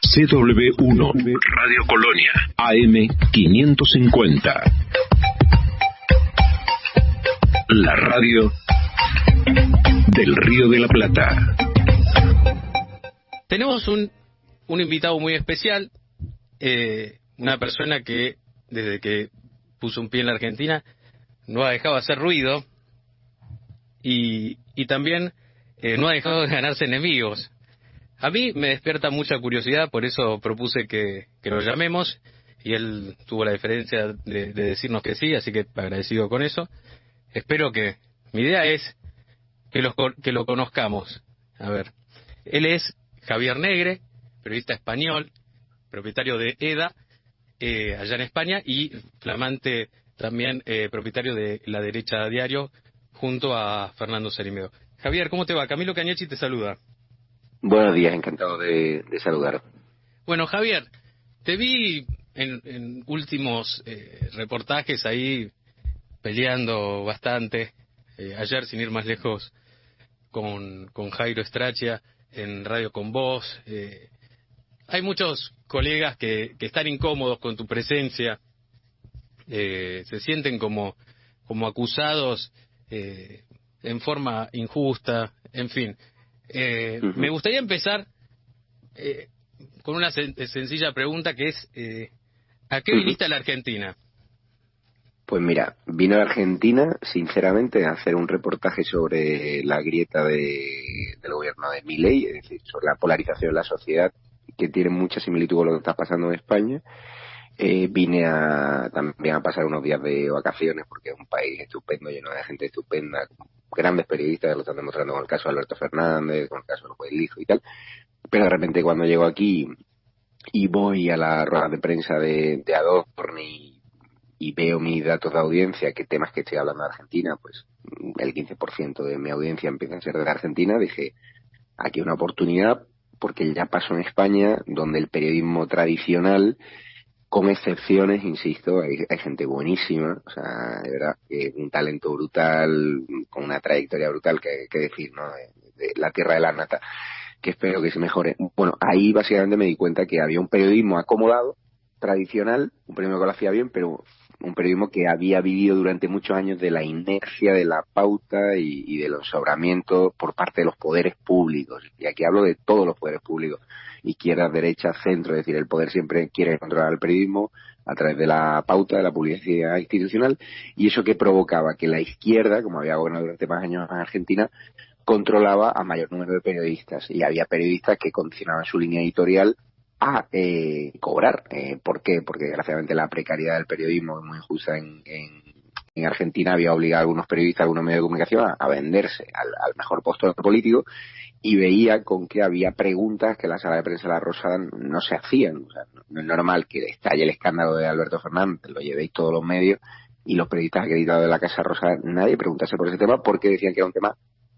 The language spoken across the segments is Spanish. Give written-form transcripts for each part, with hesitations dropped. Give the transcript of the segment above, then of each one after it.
CW1 Radio Colonia AM 550. La radio del Río de la Plata. Tenemos un invitado muy especial, una persona que desde que puso un pie en la Argentina no ha dejado de hacer ruido y también no ha dejado de ganarse enemigos. A mí me despierta mucha curiosidad, por eso propuse que lo llamemos, y él tuvo la deferencia de decirnos que sí, así que agradecido con eso. Espero que... Mi idea es que lo conozcamos. A ver, él es Javier Negre, periodista español, propietario de EDA, allá en España, y flamante también propietario de La Derecha Diario, junto a Fernando Cerimedo. Javier, ¿cómo te va? Camilo Cañechi te saluda. Buenos días, encantado de saludar. Bueno, Javier, te vi en últimos reportajes ahí peleando bastante. Ayer, sin ir más lejos, con Jairo Strachia en Radio Con Vos. Hay muchos colegas que están incómodos con tu presencia, se sienten como acusados en forma injusta, en fin. Me gustaría empezar con una sencilla pregunta que es, ¿a qué viniste a la Argentina? Pues mira, vine a la Argentina, sinceramente, a hacer un reportaje sobre la grieta del gobierno de Milei, es decir, sobre la polarización de la sociedad, que tiene mucha similitud con lo que está pasando en España. Vine también a pasar unos días de vacaciones, porque es un país estupendo, lleno de gente estupenda, grandes periodistas, lo están demostrando con el caso de Alberto Fernández, con el caso de López Lijo y tal. Pero de repente cuando llego aquí y voy a la rueda de prensa de Adorni y veo mis datos de audiencia, qué temas que estoy hablando de Argentina, pues el 15% de mi audiencia empieza a ser de Argentina, dije, aquí hay una oportunidad, porque ya pasó en España, donde el periodismo tradicional, con excepciones, insisto, hay gente buenísima, o sea, de verdad, un talento brutal, con una trayectoria brutal, que decir, ¿no? De la tierra de la nata, que espero que se mejore. Bueno, ahí básicamente me di cuenta que había un periodismo acomodado, tradicional, un periodismo que lo hacía bien, pero un periodismo que había vivido durante muchos años de la inercia, de la pauta y de los sobramientos por parte de los poderes públicos. Y aquí hablo de todos los poderes públicos, izquierda, derecha, centro, es decir, el poder siempre quiere controlar el periodismo a través de la pauta, de la publicidad institucional, y eso que provocaba que la izquierda, como había gobernado durante más años en Argentina, controlaba a mayor número de periodistas, y había periodistas que condicionaban su línea editorial a cobrar. ¿Por qué? Porque desgraciadamente la precariedad del periodismo es muy injusta en Argentina, había obligado a algunos periodistas, a algunos medios de comunicación a venderse al mejor postor político, y veía con que había preguntas que en la sala de prensa de La Rosada no se hacían. O sea, no es normal que estalle el escándalo de Alberto Fernández, lo llevéis todos los medios, y los periodistas acreditados de la Casa Rosada, nadie preguntase por ese tema porque decían que era un tema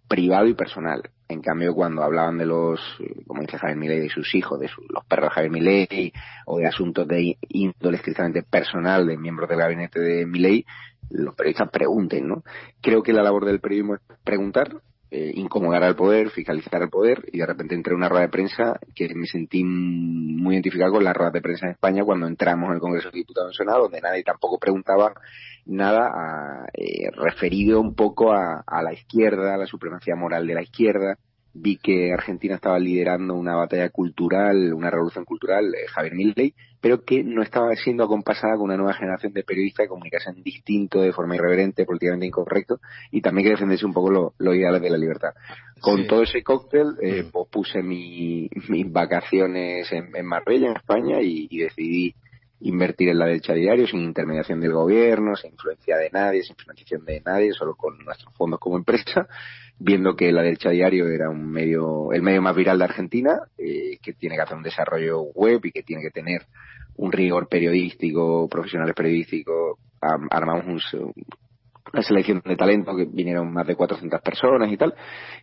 privado y personal. En cambio, cuando hablaban de los, como dice Javier Milei, de sus hijos, los perros de Javier Milei, o de asuntos de índole estrictamente personal de miembros del gabinete de Milei, los periodistas pregunten, ¿no? Creo que la labor del periodismo es preguntar, incomodar al poder, fiscalizar al poder, y de repente entré en una rueda de prensa que me sentí muy identificado con la rueda de prensa en España cuando entramos en el Congreso de Diputados en Senado, donde nadie tampoco preguntaba nada referido un poco a la izquierda, a la supremacía moral de la izquierda. Vi que Argentina estaba liderando una batalla cultural, una revolución cultural, Javier Milei, pero que no estaba siendo acompasada con una nueva generación de periodistas de comunicación distinto, de forma irreverente, políticamente incorrecto, y también que defendiese un poco los ideales de la libertad. Con todo ese cóctel, pues puse mis vacaciones en Marbella, en España, y decidí invertir en La Derecha Diario sin intermediación del gobierno, sin influencia de nadie, sin financiación de nadie, solo con nuestros fondos como empresa, viendo que La Derecha Diario era el medio más viral de Argentina, que tiene que hacer un desarrollo web y que tiene que tener un rigor periodístico, profesionales periodísticos. Armamos una selección de talento, que vinieron más de 400 personas y tal,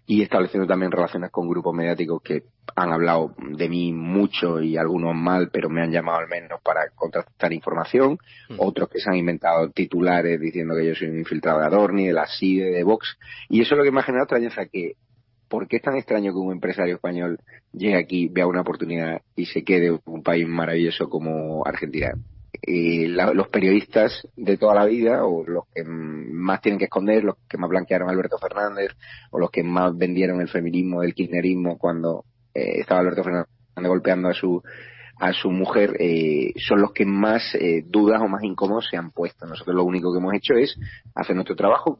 y estableciendo también relaciones con grupos mediáticos que han hablado de mí mucho y algunos mal, pero me han llamado al menos para contrastar información, otros que se han inventado titulares diciendo que yo soy un infiltrado de Adorni, de la CIDE, de Vox, y eso es lo que me ha generado extrañeza, que ¿por qué es tan extraño que un empresario español llegue aquí, vea una oportunidad y se quede en un país maravilloso como Argentina? Los periodistas de toda la vida, o los que más tienen que esconder, los que más blanquearon a Alberto Fernández, o los que más vendieron el feminismo del kirchnerismo cuando estaba Alberto Fernández golpeando a su mujer, son los que más dudas o más incómodos se han puesto. Nosotros lo único que hemos hecho es hacer nuestro trabajo,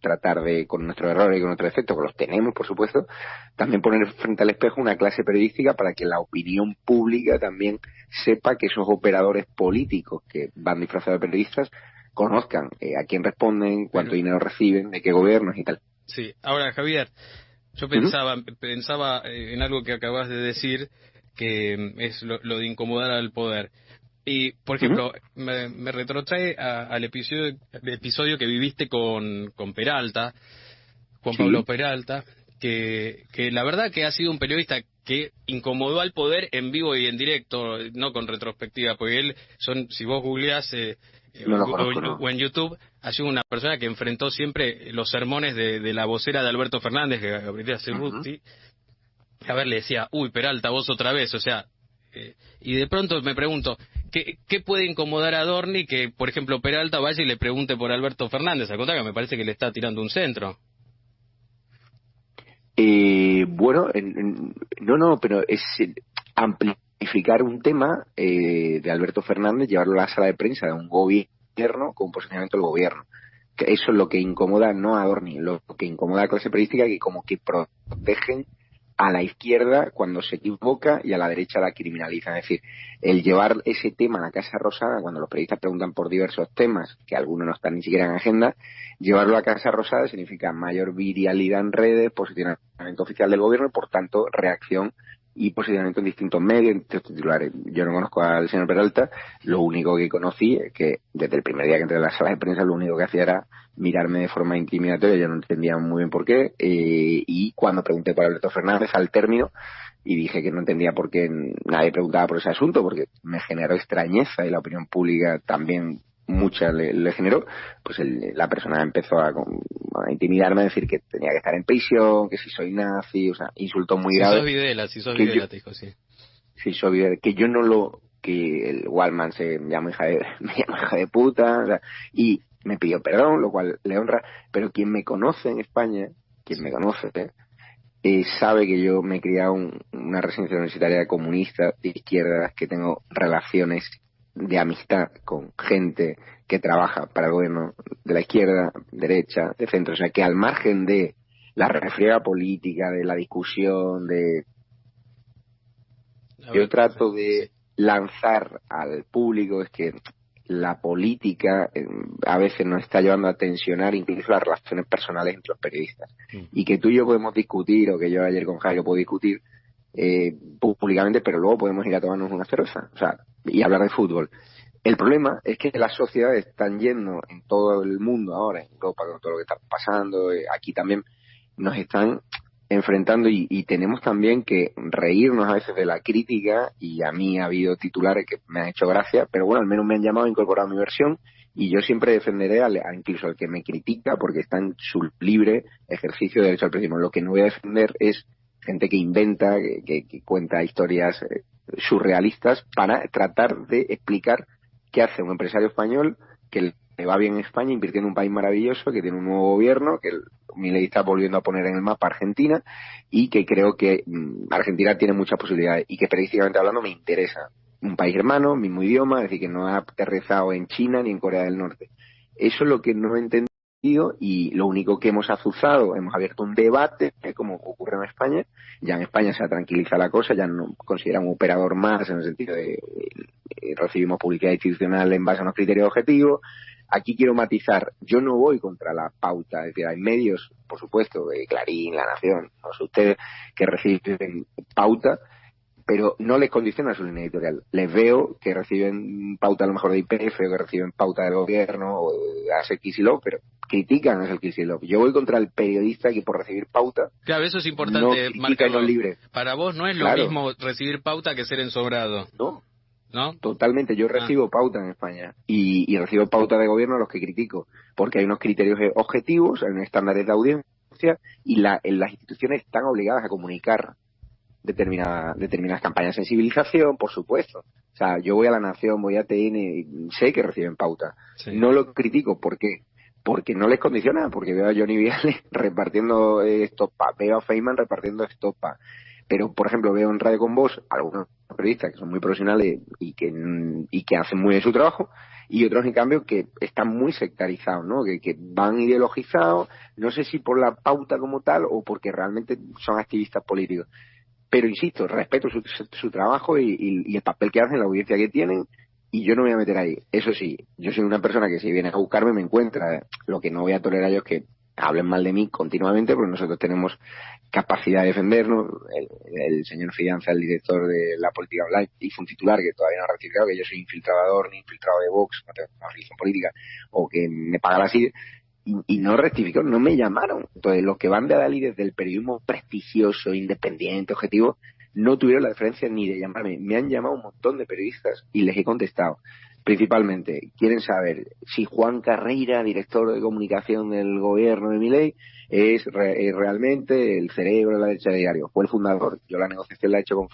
tratar de, con nuestros errores y con nuestros defectos, que los tenemos por supuesto, también poner frente al espejo una clase periodística para que la opinión pública también sepa que esos operadores políticos que van disfrazados de periodistas conozcan a quién responden, cuánto dinero reciben, de qué gobiernos y tal. Sí, ahora Javier, yo pensaba en algo que acabas de decir, que es lo de incomodar al poder. Y, por ejemplo, me retrotrae al episodio que viviste con Peralta, Juan Pablo Peralta, que la verdad que ha sido un periodista que incomodó al poder en vivo y en directo, no con retrospectiva, porque él, si vos googleás o en YouTube, ha sido una persona que enfrentó siempre los sermones de la vocera de Alberto Fernández, Gabriela Cerruti. A ver, le decía, uy, Peralta, vos otra vez, o sea, y de pronto me pregunto, ¿qué puede incomodar a Adorni que, por ejemplo, Peralta vaya y le pregunte por Alberto Fernández? Al contrario, me parece que le está tirando un centro. Bueno, no, pero es amplificar un tema de Alberto Fernández, llevarlo a la sala de prensa de un gobierno con un posicionamiento del gobierno. Que eso es lo que incomoda no a Adorni, lo que incomoda a la clase periodística, que como que protegen a la izquierda cuando se equivoca y a la derecha la criminalizan. Es decir, el llevar ese tema a la Casa Rosada, cuando los periodistas preguntan por diversos temas, que algunos no están ni siquiera en agenda, llevarlo a Casa Rosada significa mayor viralidad en redes, posicionamiento oficial del gobierno y, por tanto, reacción y posicionamiento en distintos medios, en distintos titulares. Yo no conozco al señor Peralta, lo único que conocí es que desde el primer día que entré en la sala de prensa lo único que hacía era mirarme de forma intimidatoria, yo no entendía muy bien por qué, y cuando pregunté por Alberto Fernández al término, y dije que no entendía por qué nadie preguntaba por ese asunto, porque me generó extrañeza y la opinión pública también mucha le generó, pues la persona empezó a intimidarme, a decir que tenía que estar en prisión, que si soy nazi, o sea, insultos muy graves. Si sos Videla, te dijo, sí. Si soy Videla, que yo no lo, que el Wallman me llama hija de puta, o sea, y me pidió perdón, lo cual le honra, pero quien me conoce en España, sabe que yo me he criado una residencia universitaria comunista de izquierda, que tengo relaciones de amistad con gente que trabaja para el gobierno de la izquierda, derecha, de centro, o sea que al margen de la refriega política, de la discusión, yo trato de lanzar al público es que la política a veces nos está llevando a tensionar incluso las relaciones personales entre los periodistas, y que tú y yo podemos discutir, o que yo ayer con Jairo puedo discutir públicamente, pero luego podemos ir a tomarnos una cerveza, o sea, y hablar de fútbol. El problema es que las sociedades están yendo en todo el mundo ahora, en Europa, con todo lo que está pasando, aquí también nos están enfrentando y tenemos también que reírnos a veces de la crítica, y a mí ha habido titulares que me han hecho gracia, pero bueno, al menos me han llamado a incorporar mi versión, y yo siempre defenderé incluso al que me critica, porque está en su libre ejercicio de derecho al periodismo. Lo que no voy a defender es gente que inventa, que cuenta historias surrealistas para tratar de explicar qué hace un empresario español que le va bien en España, invirtiendo en un país maravilloso, que tiene un nuevo gobierno, que Milei está volviendo a poner en el mapa Argentina, y que creo que Argentina tiene muchas posibilidades, y que periodísticamente hablando me interesa. Un país hermano, mismo idioma, es decir, que no ha aterrizado en China ni en Corea del Norte. Eso es lo que no he entendido, y lo único que hemos azuzado, hemos abierto un debate, como ocurre en España. Ya en España se ha tranquilizado la cosa, ya no consideran un operador más, en el sentido de recibimos publicidad institucional en base a unos criterios objetivos. Aquí quiero matizar, yo no voy contra la pauta, es decir, hay medios, por supuesto, de Clarín, La Nación, no sé ustedes, que reciben pauta, pero no les condiciona su línea editorial. Les veo que reciben pauta a lo mejor de YPF, o que reciben pauta del gobierno, o de Axel Kicillof, pero critican a Axel Kicillof. Yo voy contra el periodista que por recibir pauta, claro, eso es importante, no marcarlo. Libre. Para vos no es lo mismo recibir pauta que ser ensobrado. ¿No? Totalmente. Yo recibo pauta en España, y recibo pauta de gobierno a los que critico, porque hay unos criterios objetivos, hay unos estándares de audiencia, denuncia y las instituciones están obligadas a comunicar determinadas campañas de sensibilización, por supuesto. O sea, yo voy a La Nación, voy a TN, y sé que reciben pauta. Sí. No lo critico, ¿por qué? Porque no les condiciona, porque veo a Johnny Viale repartiendo estopa, veo a Feynman repartiendo estopa. Pero, por ejemplo, veo en Radio con Voz algunos periodistas que son muy profesionales y que hacen muy bien su trabajo, y otros, en cambio, que están muy sectarizados, ¿no? Que van ideologizados, no sé si por la pauta como tal o porque realmente son activistas políticos. Pero insisto, respeto su trabajo y el papel que hacen, la audiencia que tienen, y yo no me voy a meter ahí. Eso sí, yo soy una persona que si viene a buscarme me encuentra. Lo que no voy a tolerar yo es que hablen mal de mí continuamente, porque nosotros tenemos capacidad de defendernos. El señor Fidanza, el director de la política online, hizo un titular que todavía no ha rectificado, que yo soy infiltrador ni infiltrado de Vox, no tengo una religión política, o que me paga la SIDE. Y no rectificó, no me llamaron. Entonces, los que van de adalides del periodismo prestigioso, independiente, objetivo, no tuvieron la deferencia ni de llamarme. Me han llamado un montón de periodistas y les he contestado. Principalmente, quieren saber si Juan Carreira, director de comunicación del gobierno de Milei, es realmente el cerebro de la derecha de Diario. Fue el fundador. Yo la negociación la he hecho con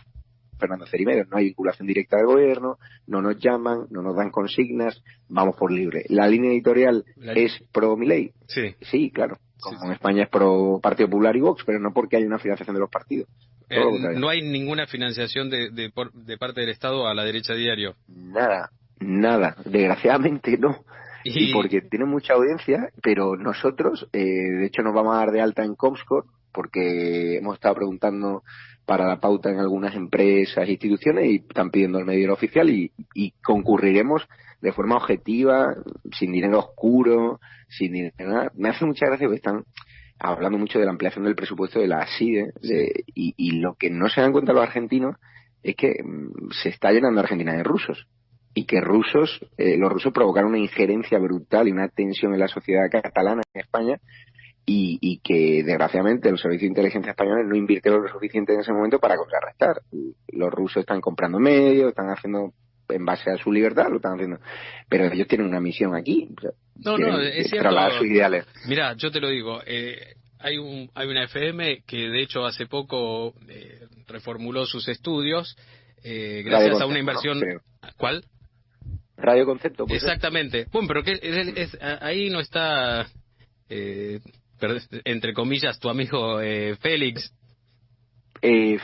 Fernando Ceribero, no hay vinculación directa del gobierno, no nos llaman, no nos dan consignas, vamos por libre. La línea editorial es pro Milei. Sí, claro. Como en España es pro Partido Popular y Vox, pero no porque hay una financiación de los partidos. No hay ninguna financiación de parte del Estado a la derecha diario. Nada. Desgraciadamente no. Y porque tiene mucha audiencia, pero nosotros, de hecho, nos vamos a dar de alta en Comscore, porque hemos estado preguntando para la pauta en algunas empresas e instituciones y están pidiendo el medio oficial y concurriremos de forma objetiva, sin dinero oscuro, sin dinero nada. Me hace mucha gracia porque están hablando mucho de la ampliación del presupuesto de la SIDE y lo que no se dan cuenta los argentinos es que se está llenando Argentina de rusos y que los rusos provocaron una injerencia brutal y una tensión en la sociedad catalana en España y que desgraciadamente los servicios de inteligencia españoles no invirtieron lo suficiente en ese momento para contrarrestar. Los rusos están comprando medios, están haciendo en base a su libertad, lo están haciendo, pero ellos tienen una misión aquí. No, es cierto. Sus ideales. Mira, yo te lo digo, hay una FM que de hecho hace poco reformuló sus estudios gracias a una inversión. ¿No? ¿Cuál? Radio Concepto. Exactamente. Bueno, pero ahí no está, entre comillas, tu amigo Félix.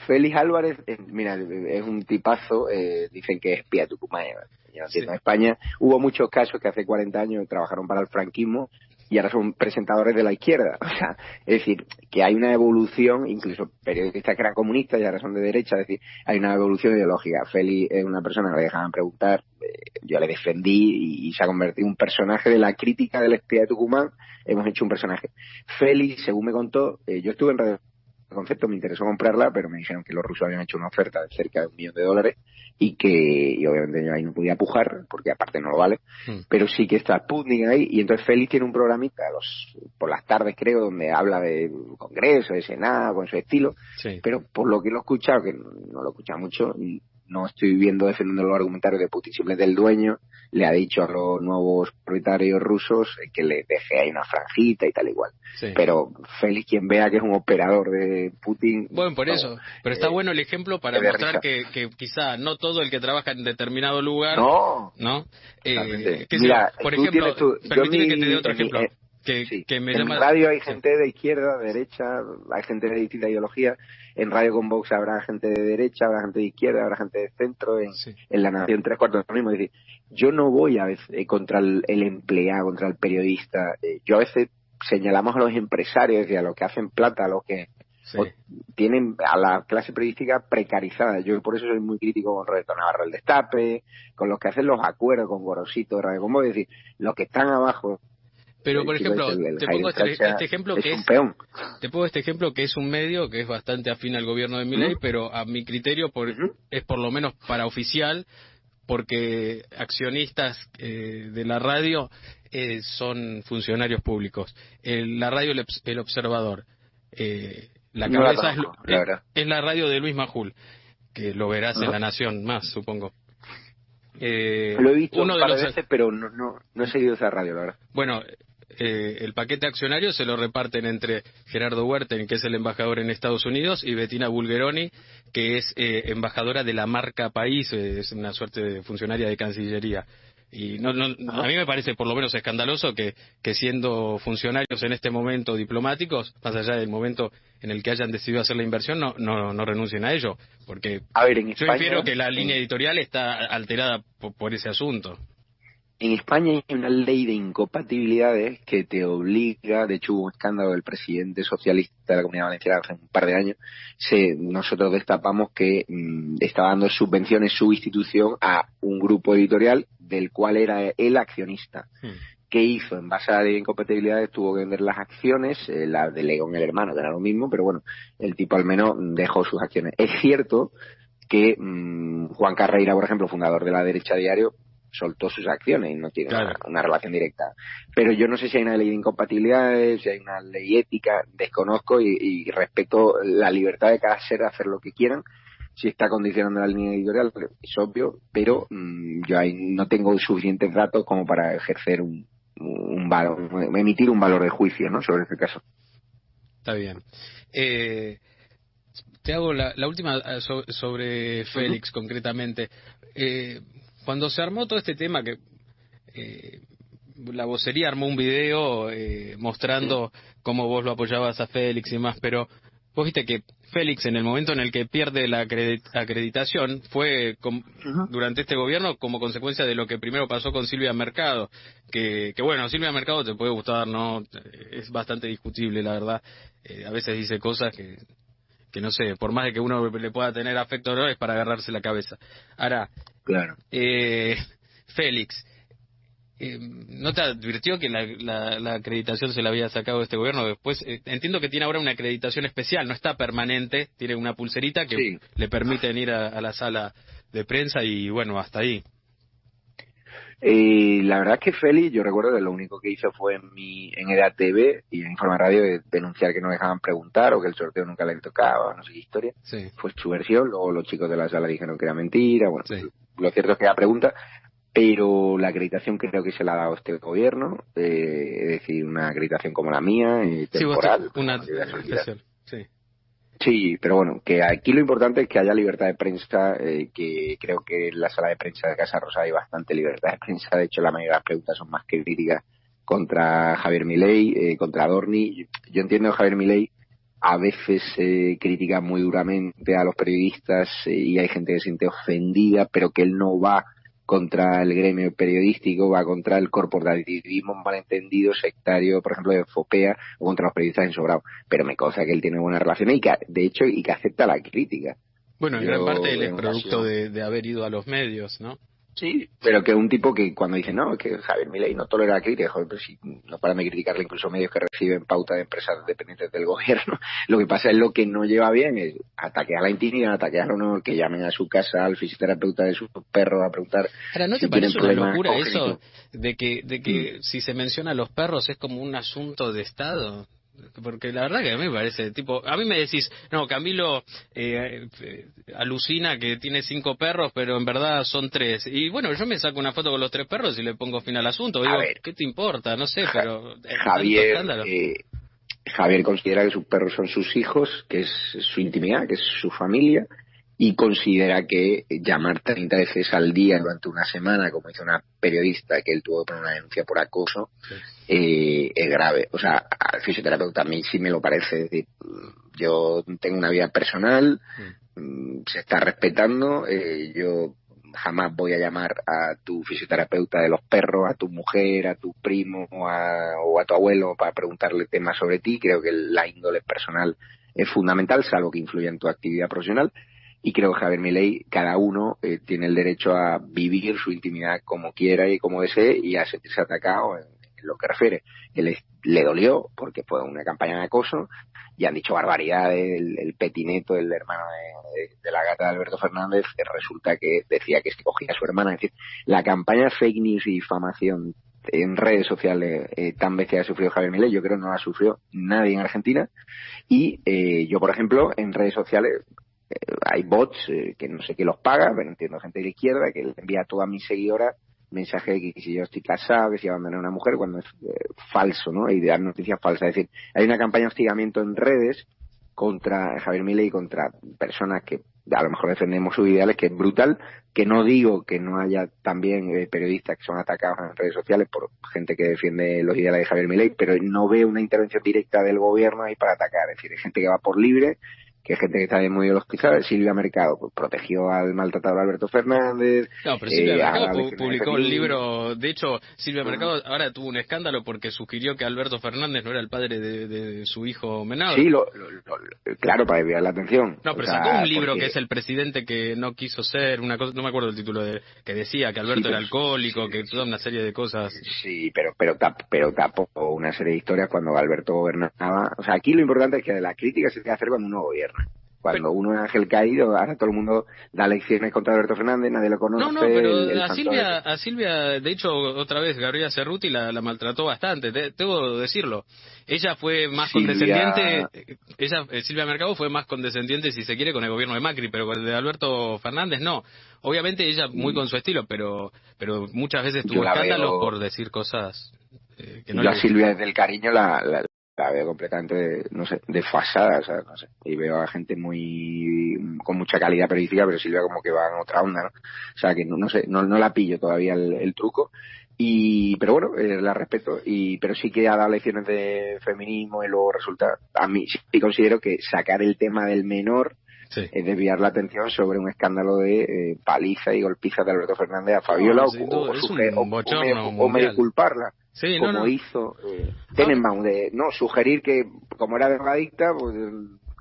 Félix Álvarez, mira, es un tipazo, dicen que es espía tucumano. Yo no entiendo. En España hubo muchos casos que hace 40 años trabajaron para el franquismo y ahora son presentadores de la izquierda. O sea, es decir, que hay una evolución, incluso periodistas que eran comunistas y ahora son de derecha, es decir, hay una evolución ideológica. Félix es una persona que le dejaban preguntar, yo le defendí y se ha convertido en un personaje de la crítica del espía de Tucumán. Hemos hecho un personaje. Félix, según me contó, yo estuve en Radio Concepto, me interesó comprarla, pero me dijeron que los rusos habían hecho una oferta de cerca de $1 millón y obviamente yo ahí no podía pujar porque aparte no lo vale, pero sí que está Sputnik ahí y entonces Félix tiene un programita por las tardes creo donde habla de Congreso, de Senado, con su estilo, pero por lo que lo he escuchado, que no lo he escuchado mucho, no estoy viendo defendiendo los argumentarios de Putin, simplemente el dueño le ha dicho a los nuevos propietarios rusos que le deje ahí una franjita y tal igual. Pero Félix, quien vea que es un operador de Putin... Bueno, por eso. Pero está bueno el ejemplo para mostrar que quizá no todo el que trabaja en determinado lugar... ¿no? Mira, por ejemplo, permíteme que te dé otro ejemplo. En radio hay gente de izquierda, de derecha, hay gente de distinta ideología. En Radio con Vox habrá gente de derecha, habrá gente de izquierda, habrá gente de centro. En La Nación 3/4 lo mismo. Es decir, yo no voy a veces contra el empleado, contra el periodista. Yo a veces señalamos a los empresarios y a los que hacen plata, a los que tienen a la clase periodística precarizada. Yo por eso soy muy crítico con Roberto Navarro el Destape, con los que hacen los acuerdos con Gorosito de Radio con Vox. Es decir, los que están abajo. Pero, por ejemplo, te pongo este ejemplo que un peón. Te pongo este ejemplo que es un medio que es bastante afín al gobierno de Milei, pero a mi criterio es por lo menos paraoficial, porque accionistas de la radio son funcionarios públicos. La radio El Observador, la cabeza es la radio de Luis Majul, que lo verás en La Nación más, supongo. Lo he visto un par de veces, pero no he seguido esa radio, la verdad. Bueno, el paquete accionario se lo reparten entre Gerardo Huerten, que es el embajador en Estados Unidos, y Bettina Bulgeroni, que es embajadora de la marca País, es una suerte de funcionaria de Cancillería. Y a mí me parece por lo menos escandaloso que siendo funcionarios en este momento diplomáticos, más allá del momento en el que hayan decidido hacer la inversión, no renuncien a ello, porque a ver, en yo España, infiero que la línea editorial está alterada por ese asunto. En España hay una ley de incompatibilidades que te obliga, de hecho hubo un escándalo del presidente socialista de la Comunidad Valenciana hace un par de años, nosotros destapamos que estaba dando subvenciones su institución a un grupo editorial del cual era el accionista. ¿Qué hizo? En base a la ley de incompatibilidades tuvo que vender las acciones, las delegó en el hermano, que era lo mismo, pero bueno, el tipo al menos dejó sus acciones. Es cierto que Juan Carreira, por ejemplo, fundador de La Derecha Diario, soltó sus acciones y no tiene una relación directa. Pero yo no sé si hay una ley de incompatibilidades, si hay una ley ética, desconozco y respeto la libertad de cada ser de hacer lo que quieran. Si está condicionando la línea editorial, es obvio, pero yo ahí no tengo suficientes datos como para ejercer un valor, emitir un valor de juicio, ¿no?, sobre este caso. Está bien. Te hago la última sobre Félix, concretamente. Cuando se armó todo este tema, que la vocería armó un video mostrando cómo vos lo apoyabas a Félix y más, pero vos viste que Félix, en el momento en el que pierde la acreditación, fue durante este gobierno como consecuencia de lo que primero pasó con Silvia Mercado, que bueno, Silvia Mercado te puede gustar, ¿no? Es bastante discutible, la verdad. A veces dice cosas que no sé, por más de que uno le pueda tener afecto o no, es para agarrarse la cabeza. Ahora, claro. Félix, ¿no te advirtió que la acreditación se la había sacado este gobierno? Después, entiendo que tiene ahora una acreditación especial, no está permanente, tiene una pulserita que le permiten ir a la sala de prensa y bueno, hasta ahí. La verdad es que Félix, yo recuerdo que lo único que hizo fue en EDATV y en Informa Radio denunciar que no dejaban preguntar o que el sorteo nunca le tocaba, no sé qué historia. Sí. Fue su versión, luego los chicos de la sala dijeron que era mentira, bueno, sí. Lo cierto es que era pregunta, pero la acreditación creo que se la ha dado este gobierno, es decir, una acreditación como la mía, temporal. Sí, una especial, sí. Sí, pero bueno, que aquí lo importante es que haya libertad de prensa, que creo que en la sala de prensa de Casa Rosa hay bastante libertad de prensa. De hecho, la mayoría de las preguntas son más que críticas contra Javier Milei, contra Adorni. Yo entiendo que Javier Milei a veces critica muy duramente a los periodistas y hay gente que se siente ofendida, pero que él no va contra el gremio periodístico, va contra el corporativismo malentendido, sectario, por ejemplo, de Fopea, o contra los periodistas ensobrados. Pero me consta que él tiene buenas relaciones y que, de hecho, que acepta la crítica. Bueno, en gran parte él es producto de haber ido a los medios, ¿no? Sí, pero que un tipo que cuando dice, no, que Javier Milei no tolera la crítica, joder, pero si no paran de criticarle incluso medios que reciben pauta de empresas dependientes del gobierno. Lo que pasa es lo que no lleva bien es ataquear la intimidad, ataquear a uno, que llamen a su casa al fisioterapeuta de sus perros a preguntar. Ahora, ¿no te parece una locura eso de que si se menciona a los perros es como un asunto de Estado? Porque la verdad que a mí me parece, a mí me decís, no, Camilo alucina que tiene 5 perros, pero en verdad son 3. Y bueno, yo me saco una foto con los 3 perros y le pongo fin al asunto. Digo, ¿qué te importa? No sé, pero... Javier considera que sus perros son sus hijos, que es su intimidad, que es su familia, y considera que llamar 30 veces al día durante una semana, como hizo una periodista que él tuvo que poner una denuncia por acoso, es grave. O sea, al fisioterapeuta a mí sí me lo parece. Es decir, yo tengo una vida personal, se está respetando, yo jamás voy a llamar a tu fisioterapeuta de los perros, a tu mujer, a tu primo o a tu abuelo para preguntarle temas sobre ti. Creo que la índole personal es fundamental, salvo que influya en tu actividad profesional. Y creo que Javier Milei, cada uno tiene el derecho a vivir su intimidad como quiera y como desee y a sentirse atacado en lo que refiere. Que le dolió porque fue una campaña de acoso y han dicho barbaridades. El petineto, el hermano de la gata de Alberto Fernández, resulta que decía que se cogía a su hermana. Es decir, la campaña de fake news y difamación en redes sociales tan bestia que ha sufrido Javier Milei, yo creo que no la sufrió nadie en Argentina. Y yo, por ejemplo, en redes sociales hay bots que no sé qué los paga, pero entiendo gente de la izquierda que le envía a todas mis seguidoras mensaje de que si yo estoy casado, que si abandoné a una mujer, cuando es falso, ¿no? Y dar noticias falsas. Es decir, hay una campaña de hostigamiento en redes contra Javier Milei y contra personas que a lo mejor defendemos sus ideales, que es brutal, que no digo que no haya también periodistas que son atacados en redes sociales por gente que defiende los ideales de Javier Milei, pero no veo una intervención directa del gobierno ahí para atacar. Es decir, hay gente que va por libre, que hay gente que está muy ideologizada. Silvia Mercado pues, protegió al maltratador Alberto Fernández. No, pero Silvia Mercado publicó el libro. De hecho, Silvia Mercado ahora tuvo un escándalo porque sugirió que Alberto Fernández no era el padre de su hijo menor. Sí, claro, para desviar la atención. No, pero sacó un libro que es El presidente que no quiso ser, una cosa, no me acuerdo el título, que decía que Alberto era alcohólico, que toda una serie de cosas. Sí, pero tapó una serie de historias cuando Alberto gobernaba. O sea, aquí lo importante es que la crítica se tiene que hacer cuando uno gobierna. Cuando uno es ángel caído, ahora todo el mundo da lecciones contra Alberto Fernández, nadie lo conoce. No, pero a Silvia, de hecho, otra vez, Gabriela Cerruti la maltrató bastante, debo decirlo. Ella fue más condescendiente, Silvia Mercado fue más condescendiente, si se quiere, con el gobierno de Macri, pero con el de Alberto Fernández no. Obviamente ella muy con su estilo, pero muchas veces tuvo escándalos por decir cosas que no le gustan. Silvia desde el cariño la veo completamente, no sé, desfasada, o sea, no sé, y veo a gente con mucha calidad periodística, pero Silvia como que va en otra onda, ¿no? O sea, que no sé, no la pillo todavía el truco, pero bueno, la respeto, pero sí que ha dado lecciones de feminismo y luego resulta, a mí sí considero que sacar el tema del menor es desviar la atención sobre un escándalo de paliza y golpiza de Alberto Fernández a Fabiola o medio culparla. Sí, como hizo Tenenbaum, de sugerir que como era drogadicta pues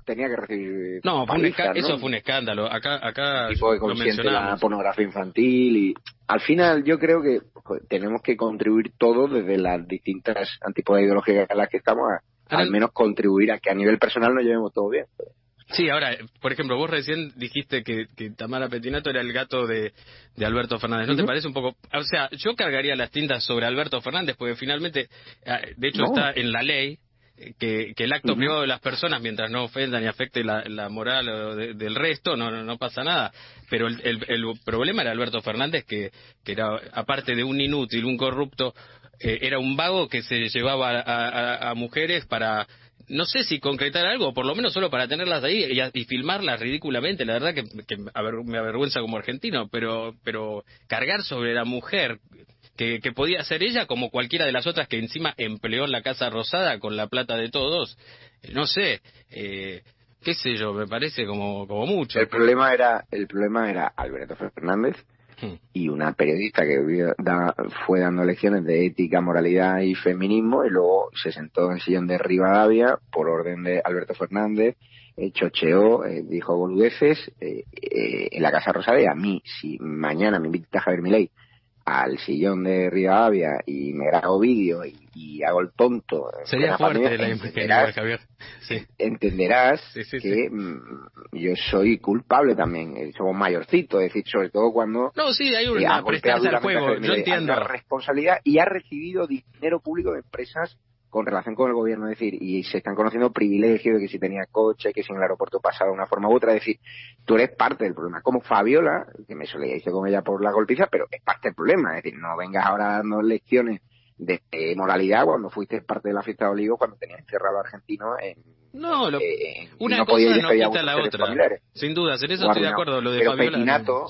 tenía que recibir paliza, eso fue un escándalo. Acá tipo de consciente la pornografía infantil y al final yo creo que tenemos que contribuir todos desde las distintas antípodas ideológicas en las que estamos al menos contribuir a que a nivel personal nos llevemos todo bien. Sí, ahora, por ejemplo, vos recién dijiste que Tamara Pettinato era el gato de Alberto Fernández. ¿No te parece un poco...? O sea, yo cargaría las tintas sobre Alberto Fernández porque finalmente, de hecho está en la ley, que el acto privado de las personas, mientras no ofenda ni afecte la moral del resto, no pasa nada. Pero el problema era Alberto Fernández, que era, aparte de un inútil, un corrupto, era un vago que se llevaba a mujeres para... No sé si concretar algo, por lo menos solo para tenerlas ahí y filmarlas ridículamente. La verdad que me avergüenza como argentino, pero cargar sobre la mujer que podía ser ella como cualquiera de las otras que encima empleó en la Casa Rosada con la plata de todos, no sé, qué sé yo, me parece como mucho. El problema era Alberto Fernández y una periodista que fue dando lecciones de ética, moralidad y feminismo y luego se sentó en el sillón de Rivadavia por orden de Alberto Fernández, chocheó, dijo boludeces en la Casa Rosada. Y a mí, si mañana me invita Javier Milei al sillón de Rivadavia y me grabo vídeo y hago el tonto, sería fuerte la imagen de Javier. Sí. Entenderás que yo soy culpable también. Somos mayorcitos, es decir, sobre todo cuando hay una prestarse al juego. Yo entiendo la responsabilidad y ha recibido dinero público de empresas con relación con el gobierno, es decir, y se están conociendo privilegios de que si tenía coche, que si en el aeropuerto pasaba de una forma u otra, es decir, tú eres parte del problema, como Fabiola, que me solidarizo con ella por la golpiza, pero es parte del problema, es decir, no vengas ahora dando lecciones de moralidad cuando fuiste parte de la fiesta de Olivos, cuando tenías encerrado a Argentino una no cosa no quita la otra, sin duda, en eso estoy de acuerdo, lo de pero Fabiola. Pettinato,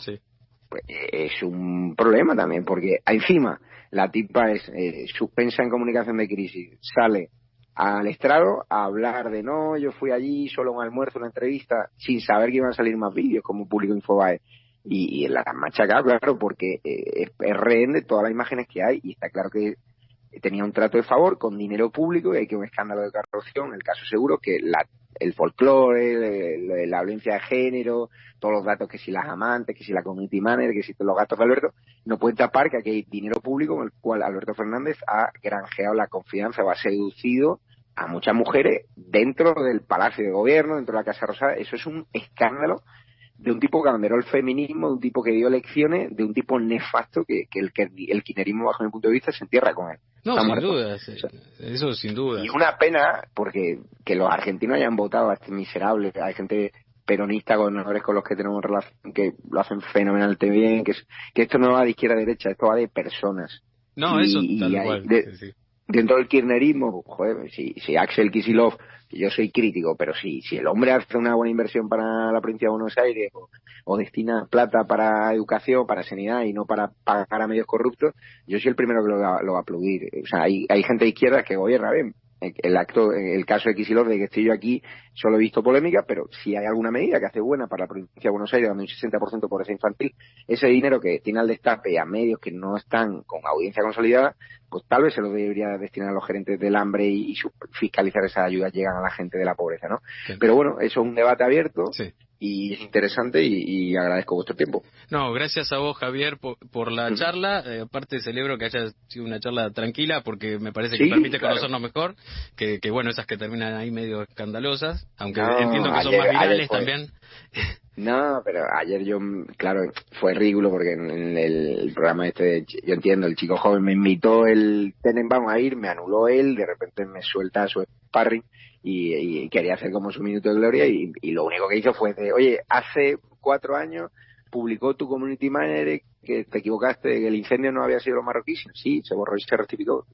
pues, es un problema también, porque encima la tipa es suspensa en comunicación de crisis, sale al estrado a hablar de yo fui allí, solo un almuerzo, una entrevista, sin saber que iban a salir más vídeos como Público Infobae, y la han machacado, claro, porque es rehén de todas las imágenes que hay, y está claro que tenía un trato de favor con dinero público y hay que un escándalo de corrupción, el caso seguro que el folclore, la violencia de género, todos los datos, que si las amantes, que si la community manager, que si los gatos de Alberto, no pueden tapar que aquí hay dinero público con el cual Alberto Fernández ha granjeado la confianza o ha seducido a muchas mujeres dentro del Palacio de Gobierno, dentro de la Casa Rosada. Eso es un escándalo de un tipo que abanderó el feminismo, de un tipo que dio lecciones, de un tipo nefasto que el kirchnerismo, bajo mi punto de vista, se entierra con él. No, sin duda, eso sin duda. Y es una pena porque que los argentinos hayan votado a este miserable. Hay gente peronistas, gobernadores con los que tenemos relación, que lo hacen fenomenalmente bien, que esto no va de izquierda a derecha, esto va de personas. No, eso tal cual. Sí. Dentro del kirchnerismo, joder, si Axel Kicillof, yo soy crítico, pero si el hombre hace una buena inversión para la provincia de Buenos Aires o destina plata para educación, para sanidad y no para pagar a medios corruptos, yo soy el primero que lo va a aplaudir. O sea, hay gente de izquierda que gobierna bien. El caso de Kicillof, de que estoy yo aquí, solo he visto polémica, pero si hay alguna medida que hace buena para la provincia de Buenos Aires, dando un 60% de pobreza infantil, ese dinero que tiene al destape a medios que no están con audiencia consolidada, pues tal vez se lo debería destinar a los gerentes del hambre y fiscalizar esas ayudas llegan a la gente de la pobreza, ¿no? Sí. Pero bueno, eso es un debate abierto. Sí. Y es interesante y agradezco vuestro tiempo. No, gracias a vos, Javier, por la charla. Aparte celebro que haya sido una charla tranquila porque me parece que permite conocernos mejor que bueno, esas que terminan ahí medio escandalosas, aunque entiendo que son más virales también. No, pero ayer claro, fue ridículo porque en el programa yo entiendo, el chico joven me invitó, vamos a ir, me anuló él, de repente me suelta su sparring y quería hacer como su minuto de gloria y lo único que hizo fue oye, hace 4 años publicó tu community manager que te equivocaste, que el incendio no había sido los marroquíes. Sí, se borró y se rectificó.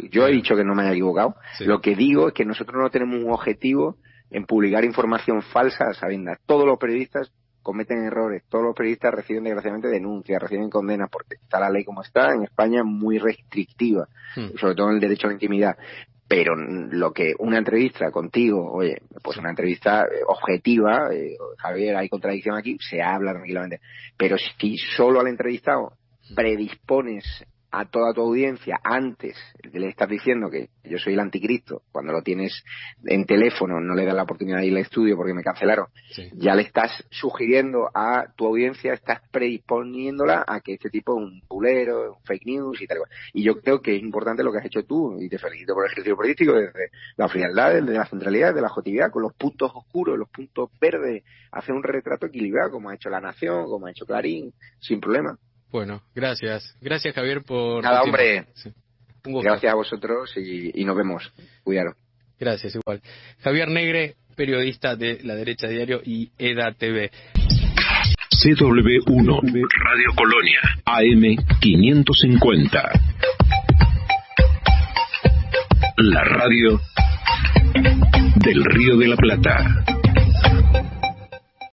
Yo he dicho que no me haya equivocado. Sí. Lo que digo es que nosotros no tenemos un objetivo en publicar información falsa a sabiendas. Todos los periodistas cometen errores, todos los periodistas reciben desgraciadamente denuncias, reciben condenas, porque está la ley como está, en España muy restrictiva, sobre todo en el derecho a la intimidad. Pero lo que una entrevista contigo, oye, pues una entrevista objetiva, Javier, hay contradicción aquí, se habla tranquilamente. Pero si solo al entrevistado predispones a toda tu audiencia antes de le estás diciendo que yo soy el anticristo, cuando lo tienes en teléfono no le das la oportunidad de ir al estudio porque me cancelaron, ya le estás sugiriendo a tu audiencia, estás predisponiéndola a que este tipo es un bulero, un fake news y tal cual. Y yo creo que es importante lo que has hecho tú, y te felicito por el ejercicio político, desde la frialdad, desde la centralidad, desde la objetividad, con los puntos oscuros, los puntos verdes, hacer un retrato equilibrado, como ha hecho La Nación, como ha hecho Clarín, sin problema. Bueno, gracias. Gracias, Javier, por... Nada, hombre. Sí. Gracias a vosotros y nos vemos. Cuidado. Gracias, igual. Javier Negre, periodista de La Derecha Diario y EDA TV. CW1, Radio Colonia, AM 550. La radio del Río de la Plata.